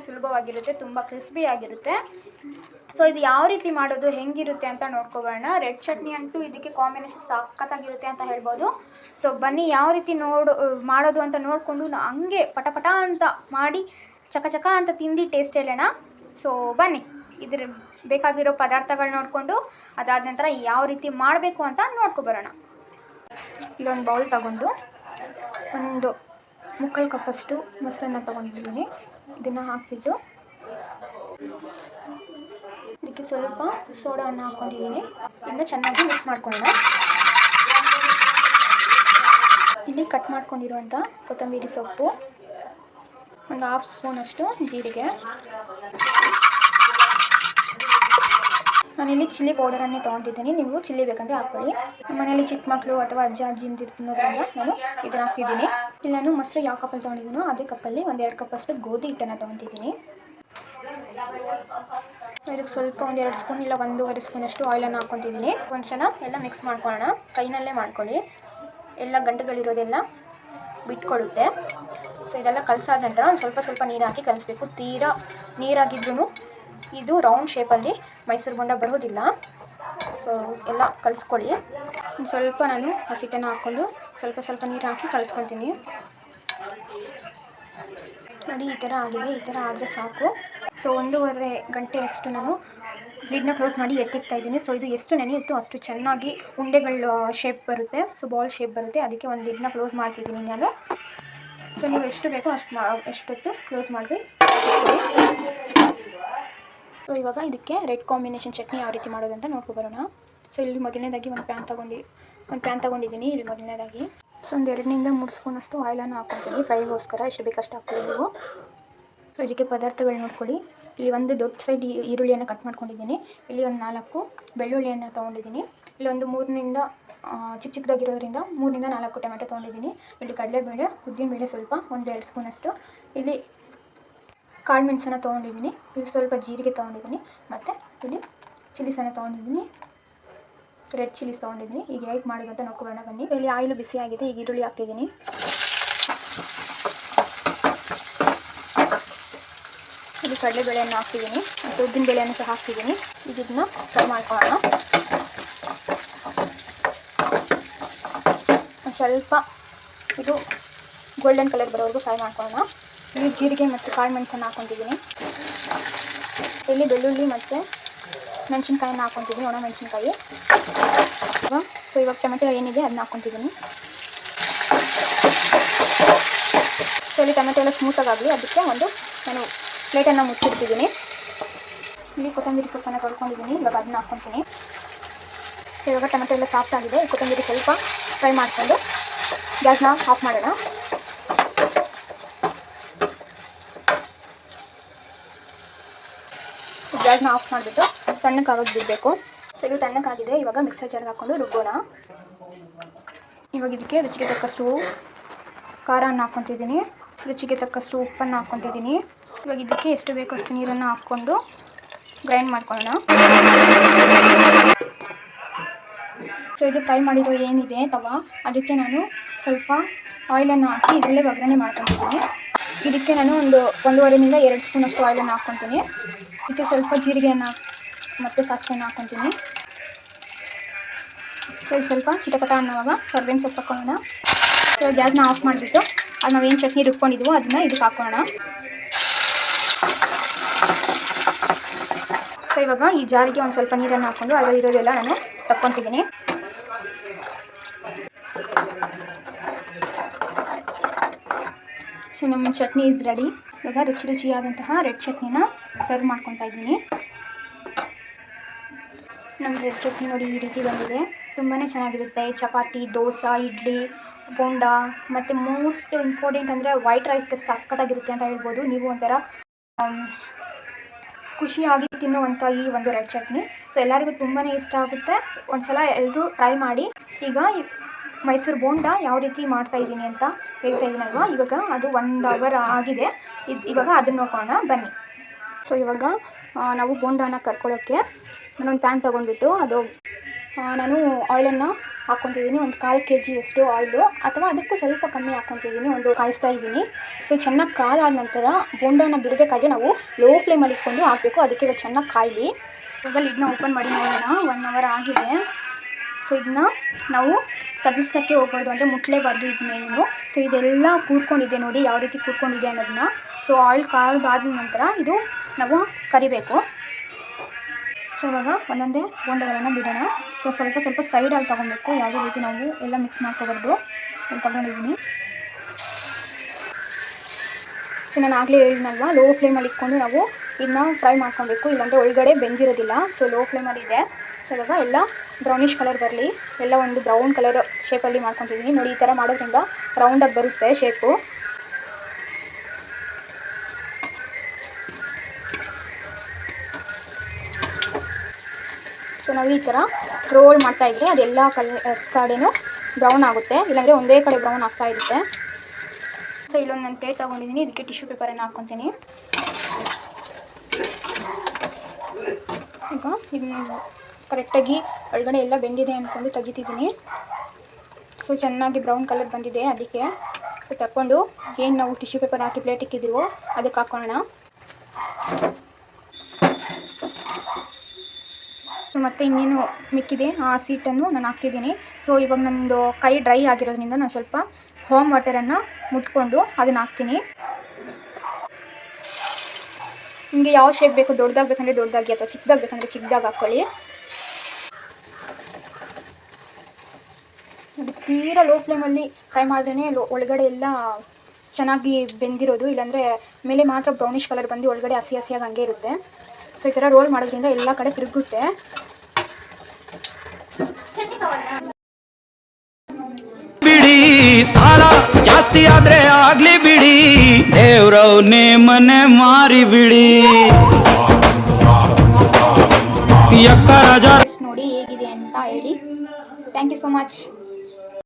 ಸುಲಭವಾಗಿರುತ್ತೆ, ತುಂಬ ಕ್ರಿಸ್ಪಿಯಾಗಿರುತ್ತೆ. ಸೊ ಇದು ಯಾವ ರೀತಿ ಮಾಡೋದು, ಹೆಂಗಿರುತ್ತೆ ಅಂತ ನೋಡ್ಕೊಬೋಣ. ರೆಡ್ ಚಟ್ನಿ ಅಂತೂ ಇದಕ್ಕೆ ಕಾಂಬಿನೇಷನ್ ಸಖತ್ತಾಗಿರುತ್ತೆ ಅಂತ ಹೇಳ್ಬೋದು. ಸೊ ಬನ್ನಿ ಯಾವ ರೀತಿ ಮಾಡೋದು ಅಂತ ನೋಡಿಕೊಂಡು ಹಂಗೆ ಪಟ ಅಂತ ಮಾಡಿ ಚಕ ಅಂತ ತಿಂದು ಟೇಸ್ಟ್ ಹೇಳೋಣ. ಸೊ ಬನ್ನಿ ಇದ್ರ ಬೇಕಾಗಿರೋ ಪದಾರ್ಥಗಳು ನೋಡಿಕೊಂಡು ಅದಾದ ನಂತರ ಯಾವ ರೀತಿ ಮಾಡಬೇಕು ಅಂತ ನೋಡ್ಕೊಬರೋಣ. ಇಲ್ಲೊಂದು ಬೌಲ್ ತಗೊಂಡು ಒಂದು 3/4 ಕಪ್ಪಷ್ಟು ಮೊಸರನ್ನ ತೊಗೊಂಡಿದ್ದೀನಿ. ಇದನ್ನು ಹಾಕಿಬಿಟ್ಟು ಇದಕ್ಕೆ ಸ್ವಲ್ಪ ಸೋಡಾವನ್ನು ಹಾಕ್ಕೊಂಡಿದ್ದೀನಿ. ಇದನ್ನು ಚೆನ್ನಾಗಿ ಮಿಕ್ಸ್ ಮಾಡ್ಕೊಳ್ಳೋಣ. ಇಲ್ಲಿ ಕಟ್ ಮಾಡ್ಕೊಂಡಿರುವಂಥ ಕೊತ್ತಂಬರಿ ಸೊಪ್ಪು, ಒಂದು 1/2 ಸ್ಪೂನಷ್ಟು ಜೀರಿಗೆ, ನಾನಿಲ್ಲಿ ಚಿಲ್ಲಿ ಪೌಡರನ್ನೇ ತೊಗೊತಿದ್ದೀನಿ. ನೀವು ಚಿಲ್ಲಿ ಬೇಕಂದರೆ ಹಾಕ್ಕೊಳ್ಳಿ. ನಮ್ಮ ಮನೆಯಲ್ಲಿ ಚಿಕ್ಕ ಮಕ್ಕಳು ಅಥವಾ ಅಜ್ಜ ಅಜ್ಜಿ ತಿನ್ನೋದ್ರಿಂದ ನಾನು ಇದನ್ನು ಹಾಕ್ತಿದ್ದೀನಿ. ಇಲ್ಲಿ ನಾನು ಮೊಸರು ಯಾವ ಕಪ್ಪಲ್ಲಿ ತೊಗೊಂಡಿದ್ದೀನೋ ಅದೇ ಕಪ್ಪಲ್ಲಿ 1-2 ಕಪ್ಪಷ್ಟು ಗೋಧಿ ಹಿಟ್ಟನ್ನು ತೊಗೊತಿದ್ದೀನಿ. ಇದಕ್ಕೆ ಸ್ವಲ್ಪ 1-2 ಸ್ಪೂನ್ ಇಲ್ಲ 1-1.5 ಸ್ಪೂನಷ್ಟು ಆಯಿಲನ್ನು ಹಾಕ್ಕೊತಿದ್ದೀನಿ. ಒಂದ್ಸಲ ಎಲ್ಲ ಮಿಕ್ಸ್ ಮಾಡ್ಕೊಳ್ಳೋಣ. ಕೈನಲ್ಲೇ ಮಾಡ್ಕೊಳ್ಳಿ, ಎಲ್ಲ ಗಂಟುಗಳಿರೋದೆಲ್ಲ ಬಿಟ್ಕೊಳ್ಳುತ್ತೆ. ಸೊ ಇದೆಲ್ಲ ಕಲಸಾದ ನಂತರ ಒಂದು ಸ್ವಲ್ಪ ನೀರು ಹಾಕಿ ಕಲಿಸ್ಬೇಕು. ತೀರಾ ನೀರಾಗಿದ್ರೂ ಇದು ರೌಂಡ್ ಶೇಪಲ್ಲಿ ಮೈಸೂರು ಬೋಂಡ ಬರೋದಿಲ್ಲ. ಸೊ ಎಲ್ಲ ಕಲಿಸ್ಕೊಳ್ಳಿ. ಸ್ವಲ್ಪ ನಾನು ಹಸಿಟ್ಟನ್ನು ಹಾಕ್ಕೊಂಡು ಸ್ವಲ್ಪ ನೀರು ಹಾಕಿ ಕಲಿಸ್ಕೊತೀನಿ. ನೋಡಿ ಈ ಥರ ಆಗಿದೆ. ಈ ಥರ ಆದರೆ ಸಾಕು. ಸೊ 1.5 ಗಂಟೆಯಷ್ಟು ನಾನು ಲಿಡ್ನ ಕ್ಲೋಸ್ ಮಾಡಿ ಎತ್ತಿಕ್ತಾ ಇದ್ದೀನಿ. ಸೊ ಇದು ಎಷ್ಟು ನೆನೆಯುತ್ತೋ ಅಷ್ಟು ಚೆನ್ನಾಗಿ ಉಂಡೆಗಳ ಶೇಪ್ ಬರುತ್ತೆ. ಸೊ ಬಾಲ್ ಶೇಪ್ ಬರುತ್ತೆ. ಅದಕ್ಕೆ ಒಂದು ಲಿಡ್ನ ಕ್ಲೋಸ್ ಮಾಡ್ತಿದ್ದೀನಿ ನಾನು. ಸೊ ನೀವು ಎಷ್ಟು ಬೇಕೋ ಎಷ್ಟೊತ್ತು ಕ್ಲೋಸ್ ಮಾಡಿ. ಸೊ ಇವಾಗ ಇದಕ್ಕೆ ರೆಡ್ ಕಾಂಬಿನೇಷನ್ ಚಟ್ನಿ ಯಾವ ರೀತಿ ಮಾಡೋದು ಅಂತ ನೋಡ್ಕೊಬರೋಣ. ಸೊ ಇಲ್ಲಿ ಮೊದಲನೇದಾಗಿ ಒಂದು ಪ್ಯಾನ್ ತೊಗೊಂಡಿದ್ದೀನಿ. ಇಲ್ಲಿ ಮೊದಲನೇದಾಗಿ ಸೊ ಒಂದು 2-3 ಸ್ಪೂನಷ್ಟು ಆಯಿಲನ್ನು ಹಾಕ್ಕೊತೀನಿ. ಫ್ರೈಗೋಸ್ಕರ ಎಷ್ಟು ಬೇಕಷ್ಟು ಹಾಕ್ಕೊಳ್ಳಿ ನೀವು. ಸೊ ಇದಕ್ಕೆ ಪದಾರ್ಥಗಳು ನೋಡ್ಕೊಳ್ಳಿ. ಇಲ್ಲಿ ಒಂದು ದೊಡ್ಡ ಸೈಡ್ ಈರುಳ್ಳಿಯನ್ನು ಕಟ್ ಮಾಡ್ಕೊಂಡಿದ್ದೀನಿ. ಇಲ್ಲಿ ಒಂದು 4 ಬೆಳ್ಳುಳ್ಳಿಯನ್ನು ತೊಗೊಂಡಿದ್ದೀನಿ. ಇಲ್ಲಿ ಒಂದು 3 ಚಿಕ್ಕದಾಗಿರೋದ್ರಿಂದ 3-4 ಟೊಮೆಟೊ ತೊಗೊಂಡಿದ್ದೀನಿ. ಇಲ್ಲಿ ಕಡಲೆಬೇಳೆ, ಉದ್ದಿನಬೇಳೆ ಸ್ವಲ್ಪ 1-2 ಸ್ಪೂನಷ್ಟು. ಇಲ್ಲಿ ಕಾಳು ಮೆಣಸನ್ನು ತೊಗೊಂಡಿದ್ದೀನಿ. ಇಲ್ಲಿ ಸ್ವಲ್ಪ ಜೀರಿಗೆ ತೊಗೊಂಡಿದ್ದೀನಿ. ಮತ್ತು ಇಲ್ಲಿ ಚಿಲ್ಲಿಸನ್ನು ತೊಗೊಂಡಿದ್ದೀನಿ, ರೆಡ್ ಚಿಲ್ಲೀಸ್ ತೊಗೊಂಡಿದ್ದೀನಿ. ಈಗ ಹೇಗೆ ಮಾಡೋದು ಅಂತ ನೋಡ್ಕೊಳ್ಳೋಣ ಬನ್ನಿ. ಇಲ್ಲಿ ಆಯಿಲು ಬಿಸಿ ಆಗಿದೆ. ಈಗ ಈರುಳ್ಳಿ ಹಾಕ್ತಿದ್ದೀನಿ. ಇಲ್ಲಿ ಕಡಲೆಬೇಳೆಯನ್ನು ಹಾಕ್ತಿದ್ದೀನಿ ಮತ್ತು ಉದ್ದಿನಬೇಳೆಯನ್ನು ಸಹ ಹಾಕ್ತಿದ್ದೀನಿ. ಈಗ ಇದನ್ನ ಫ್ರೈ ಮಾಡ್ಕೊಳ್ಳೋಣ. ಸ್ವಲ್ಪ ಇದು ಗೋಲ್ಡನ್ ಕಲರ್ ಬರೋವರೆಗೂ ಫ್ರೈ ಮಾಡ್ಕೊಳ್ಳೋಣ. ಇಲ್ಲಿ ಜೀರಿಗೆ ಮತ್ತು ಕಾಳು ಮೆಣಸನ್ನು ಹಾಕ್ಕೊತಿದ್ದೀನಿ. ಇಲ್ಲಿ ಬೆಳ್ಳುಳ್ಳಿ ಮತ್ತು ಮೆಣಸಿನ್ಕಾಯನ್ನು ಹಾಕ್ಕೊತಿದ್ದೀನಿ, ಒಣ ಮೆಣಸಿನ್ಕಾಯಿ. ಸೊ ಇವಾಗ ಟೊಮೆಟೊ ಏನಿದೆ ಅದನ್ನ ಹಾಕ್ಕೊತಿದ್ದೀನಿ. ಸೊ ಇಲ್ಲಿ ಟೊಮೆಟೊ ಎಲ್ಲ ಸ್ಮೂತಾಗಲಿ ಅದಕ್ಕೆ ನಾನು ಪ್ಲೇಟನ್ನು ಮುಚ್ಚಿಡ್ತಿದ್ದೀನಿ. ಇಲ್ಲಿ ಕೊತ್ತಂಬರಿ ಸೊಪ್ಪನ್ನು ತೊಳ್ಕೊಂಡಿದ್ದೀನಿ. ಇವಾಗ ಅದನ್ನ ಹಾಕ್ಕೊತೀನಿ. ಸೊ ಇವಾಗ ಟೊಮೆಟೊ ಎಲ್ಲ ಸಾಫ್ಟ್ ಆಗಿದೆ. ಕೊತ್ತಂಬರಿ ಸ್ವಲ್ಪ ಫ್ರೈ ಮಾಡಿಕೊಂಡು ಗ್ಯಾಸ್ನ ಆಫ್ ಮಾಡೋಣ. ಗ್ಯಾಸ್ನ ಆಫ್ ಮಾಡಿಬಿಟ್ಟು ತಣ್ಣಕ್ಕಾಗೋದು ಬಿಡಬೇಕು. ಸೊ ಇದು ತಣ್ಣಕ್ಕಾಗಿದೆ. ಇವಾಗ ಮಿಕ್ಸರ್ ಜಾರ್ಗೆ ಹಾಕ್ಕೊಂಡು ರುಬ್ಬೋಣ. ಇವಾಗ ಇದಕ್ಕೆ ರುಚಿಗೆ ತಕ್ಕಷ್ಟು ಖಾರವನ್ನು ಹಾಕ್ಕೊತಿದ್ದೀನಿ. ರುಚಿಗೆ ತಕ್ಕಷ್ಟು ಉಪ್ಪನ್ನು ಹಾಕ್ಕೊತಿದ್ದೀನಿ. ಇವಾಗ ಇದಕ್ಕೆ ಎಷ್ಟು ಬೇಕೋ ಅಷ್ಟು ನೀರನ್ನು ಹಾಕ್ಕೊಂಡು ಗ್ರೈಂಡ್ ಮಾಡ್ಕೊಳ್ಳೋಣ. ಸೊ ಇದು ಫ್ರೈ ಮಾಡಿರೋ ಏನಿದೆ ತವಾ, ಅದಕ್ಕೆ ನಾನು ಸ್ವಲ್ಪ ಆಯಿಲನ್ನು ಹಾಕಿ ಇದರಲ್ಲೇ ಒಗ್ಗರಣೆ ಮಾಡ್ಕೊತಿದ್ದೀನಿ. ಇದಕ್ಕೆ ನಾನು ಒಂದು 1.5-2 ಸ್ಪೂನಷ್ಟು ಆಯಿಲನ್ನು ಹಾಕ್ಕೊತೀನಿ. ಇದಕ್ಕೆ ಸ್ವಲ್ಪ ಜೀರಿಗೆಯನ್ನು ಮತ್ತು ಸಾಸಿವೆಯನ್ನು ಹಾಕ್ಕೊತೀನಿ. ಸೊ ಸ್ವಲ್ಪ ಚಿಟಪಟ ಅನ್ನೋವಾಗ ಕರ್ಬೇವಿನ ಸೊಪ್ಪು ಹಾಕ್ಕೊಳ್ಳೋಣ. ಸೊ ಗ್ಯಾಸ್ನ ಆಫ್ ಮಾಡಿಬಿಟ್ಟು ಅದು ನಾವೇನು ಚಟ್ನಿ ರುಬ್ಕೊಂಡಿದ್ವೋ ಅದನ್ನು ಇದಕ್ಕೆ ಹಾಕೋಣ. ಸೊ ಇವಾಗ ಈ ಜಾರಿಗೆ ಒಂದು ಸ್ವಲ್ಪ ನೀರನ್ನು ಹಾಕ್ಕೊಂಡು ಅದರಲ್ಲಿರೋದೆಲ್ಲ ನಾನು ತಕ್ಕೊತಿದ್ದೀನಿ. ಸೊ ನಮ್ಮ ಚಟ್ನಿ ಈಸ್ ರೆಡಿ. ಇವಾಗ ರುಚಿಯಾದಂತಹ ರೆಡ್ ಚಟ್ನಿನ ಸರ್ವ್ ಮಾಡ್ಕೊತಾ ಇದ್ದೀನಿ. ನಮ್ಮ ರೆಡ್ ಚಟ್ನಿ ನೋಡಿ ಈ ರೀತಿ ಬಂದಿದೆ. ತುಂಬಾ ಚೆನ್ನಾಗಿರುತ್ತೆ. ಚಪಾತಿ, ದೋಸೆ, ಇಡ್ಲಿ, ಬೋಂಡ ಮತ್ತು ಮೋಸ್ಟ್ ಇಂಪಾರ್ಟೆಂಟ್ ಅಂದರೆ ವೈಟ್ ರೈಸ್ಗೆ ಸಕ್ಕತ್ತಾಗಿರುತ್ತೆ ಅಂತ ಹೇಳ್ಬೋದು. ನೀವು ಒಂಥರ ಖುಷಿಯಾಗಿ ತಿನ್ನುವಂಥ ಈ ಒಂದು ರೆಡ್ ಚಟ್ನಿ. ಸೊ ಎಲ್ಲರಿಗೂ ತುಂಬಾ ಇಷ್ಟ ಆಗುತ್ತೆ. ಒಂದು ಸಲ ಎಲ್ಲರೂ ಟ್ರೈ ಮಾಡಿ. ಈಗ ಮೈಸೂರು ಬೋಂಡ ಯಾವ ರೀತಿ ಮಾಡ್ತಾಯಿದ್ದೀನಿ ಅಂತ ಹೇಳ್ತಾ ಇದ್ದೀನಲ್ವ, ಇವಾಗ ಅದು 1 ಅವರ್ ಆಗಿದೆ. ಇವಾಗ ಅದನ್ನು ನೋಡ್ಕೊಳ್ಳೋಣ ಬನ್ನಿ. ಸೊ ಇವಾಗ ನಾವು ಬೋಂಡನ ಕರ್ಕೊಳ್ಳೋಕ್ಕೆ ನಾನೊಂದು ಪ್ಯಾನ್ ತೊಗೊಂಡ್ಬಿಟ್ಟು ಅದು ನಾನು ಆಯಿಲನ್ನು ಹಾಕ್ಕೊತಿದ್ದೀನಿ. ಒಂದು 1/4 kg ಅಷ್ಟು ಆಯಿಲು, ಅಥವಾ ಅದಕ್ಕೂ ಸ್ವಲ್ಪ ಕಮ್ಮಿ ಹಾಕ್ಕೊತಿದ್ದೀನಿ. ಒಂದು ಕಾಯಿಸ್ತಾ ಇದ್ದೀನಿ. ಸೊ ಚೆನ್ನಾಗಿ ಕಾದಾದ ನಂತರ ಬೋಂಡನ ಬಿಡಬೇಕಾದ್ರೆ ನಾವು ಲೋ ಫ್ಲೇಮಲ್ಲಿ ಇಟ್ಕೊಂಡು ಹಾಕಬೇಕು. ಅದಕ್ಕೆ ಇವಾಗ ಚೆನ್ನಾಗಿ ಕಾಯಲಿ. ಇವಾಗ ಲಿಡ್ನ ಓಪನ್ ಮಾಡಿ ನೋಡೋಣ. 1 hour ಆಗಿದೆ. ಸೊ ಇದನ್ನ ನಾವು ಕದಲಿಸೋಕ್ಕೆ ಹೋಗ್ಬಾರ್ದು, ಅಂದರೆ ಮುಟ್ಲೇಬಾರ್ದು ಇದನ್ನೇನು. ಸೊ ಇದೆಲ್ಲ ಕೂರ್ಕೊಂಡಿದೆ ನೋಡಿ, ಯಾವ ರೀತಿ ಕೂರ್ಕೊಂಡಿದೆ ಅನ್ನೋದನ್ನ. ಸೊ ಆಯಿಲ್ ಕಾದಾದ ನಂತರ ಇದು ನಾವು ಕರಿಬೇಕು. ಸೊ ಇವಾಗ ಒಂದೊಂದೇ ಬೋಂಡಗಳನ್ನು ಬಿಡೋಣ. ಸೊ ಸ್ವಲ್ಪ ಸ್ವಲ್ಪ ಸೈಡಲ್ಲಿ ತೊಗೊಬೇಕು, ಯಾವುದೇ ರೀತಿ ನಾವು ಎಲ್ಲ ಮಿಕ್ಸ್ ಮಾಡ್ಕೊಬಾರ್ದು. ಅಲ್ಲಿ ತೊಗೊಂಡಿದ್ದೀನಿ. ಸೊ ನಾನು ಆಗಲೇ ಹೇಳಿದ್ನಲ್ವ, ಲೋ ಫ್ಲೇಮಲ್ಲಿ ಇಟ್ಕೊಂಡು ನಾವು ಇದನ್ನ ಫ್ರೈ ಮಾಡ್ಕೊಬೇಕು, ಇಲ್ಲಾಂದರೆ ಒಳಗಡೆ ಬೆಂದಿರೋದಿಲ್ಲ. ಸೊ ಲೋ ಫ್ಲೇಮಲ್ಲಿ ಇದೆ. ಸೊ ಇವಾಗ ಎಲ್ಲ ಬ್ರೌನಿಷ್ ಕಲರ್ ಬರಲಿ, ಎಲ್ಲ ಒಂದು ಬ್ರೌನ್ ಕಲರ್ ಶೇಪಲ್ಲಿ ಮಾಡ್ಕೊತಿದ್ದೀನಿ ನೋಡಿ. ಈ ಥರ ಮಾಡೋದ್ರಿಂದ ರೌಂಡಾಗಿ ಬರುತ್ತೆ ಶೇಪು. ಸೊ ನಾವು ಈ ಥರ ರೋಲ್ ಮಾಡ್ತಾಯಿದ್ರೆ ಅದೆಲ್ಲ ಕಡೆನೂ ಬ್ರೌನ್ ಆಗುತ್ತೆ, ಇಲ್ಲಾಂದರೆ ಒಂದೇ ಕಡೆ ಬ್ರೌನ್ ಆಗ್ತಾ ಇರುತ್ತೆ. ಸೊ ಇಲ್ಲೊಂದು ನಾನು ಪ್ಲೇಟ್ ತೊಗೊಂಡಿದ್ದೀನಿ, ಇದಕ್ಕೆ ಟಿಶ್ಯೂ ಪೇಪರನ್ನು ಹಾಕ್ಕೊತೀನಿ. ಈಗ ಇದನ್ನ ಕರೆಕ್ಟಾಗಿ ಒಳಗಡೆ ಎಲ್ಲ ಬೆಂದಿದೆ ಅಂದ್ಕೊಂಡು ತೆಗಿತಿದ್ದೀನಿ. ಸೊ ಚೆನ್ನಾಗಿ ಬ್ರೌನ್ ಕಲರ್ ಬಂದಿದೆ ಅದಕ್ಕೆ. ಸೊ ತಗೊಂಡು ಏನು ನಾವು ಟಿಶ್ಯೂ ಪೇಪರ್ ಹಾಕಿ ಪ್ಲೇಟ್ ಇಕ್ಕಿದ್ದೀವೋ ಅದಕ್ಕೆ ಹಾಕೋಣ. ಸೊ ಮತ್ತು ಇನ್ನೇನು ಮಿಕ್ಕಿದೆ ಆ ಸೀಟನ್ನು ನಾನು ಹಾಕ್ತಿದ್ದೀನಿ. ಸೊ ಇವಾಗ ನನ್ನದು ಕೈ ಡ್ರೈ ಆಗಿರೋದ್ರಿಂದ ನಾನು ಸ್ವಲ್ಪ ವಾಮ್ ವಾಟರನ್ನು ಮುಟ್ಕೊಂಡು ಅದನ್ನು ಹಾಕ್ತೀನಿ. ನಿಮಗೆ ಯಾವ ಶೇಪ್ ಬೇಕು, ದೊಡ್ಡದಾಗಬೇಕಂದ್ರೆ ದೊಡ್ಡದಾಗಿ, ಅಥವಾ ಚಿಕ್ಕದಾಗಬೇಕಂದ್ರೆ ಚಿಕ್ಕದಾಗಿ ಹಾಕ್ಕೊಳ್ಳಿ. ತೀರಾ ಲೋ ಫ್ಲೇಮಲ್ಲಿ ಫ್ರೈ ಮಾಡಿದ್ರೇ ಒಳಗಡೆ ಎಲ್ಲ ಚೆನ್ನಾಗಿ ಬೆಂದಿರೋದು, ಇಲ್ಲಾಂದರೆ ಮೇಲೆ ಮಾತ್ರ ಬ್ರೌನಿಷ್ ಕಲರ್ ಬಂದು ಒಳಗಡೆ ಹಸಿ ಹಸಿಯಾಗಿ ಹಂಗೆ ಇರುತ್ತೆ. ಸೊ ಈ ಥರ ರೋಲ್ ಮಾಡೋದ್ರಿಂದ ಎಲ್ಲ ಕಡೆ ತಿರುಗುತ್ತೆ. ಬಿಡಿ ಸಾಲ ಜಾಸ್ತಿ ಆದ್ರೆ ಆಗ್ಲಿ ಬಿಡಿ, ದೇವ್ರವ್ನೇ ಮನೆ ಮಾರಿ ಬಿಡಿ. ನೋಡಿ ಹೇಗಿದೆ ಅಂತ ಹೇಳಿ. Thank you so much.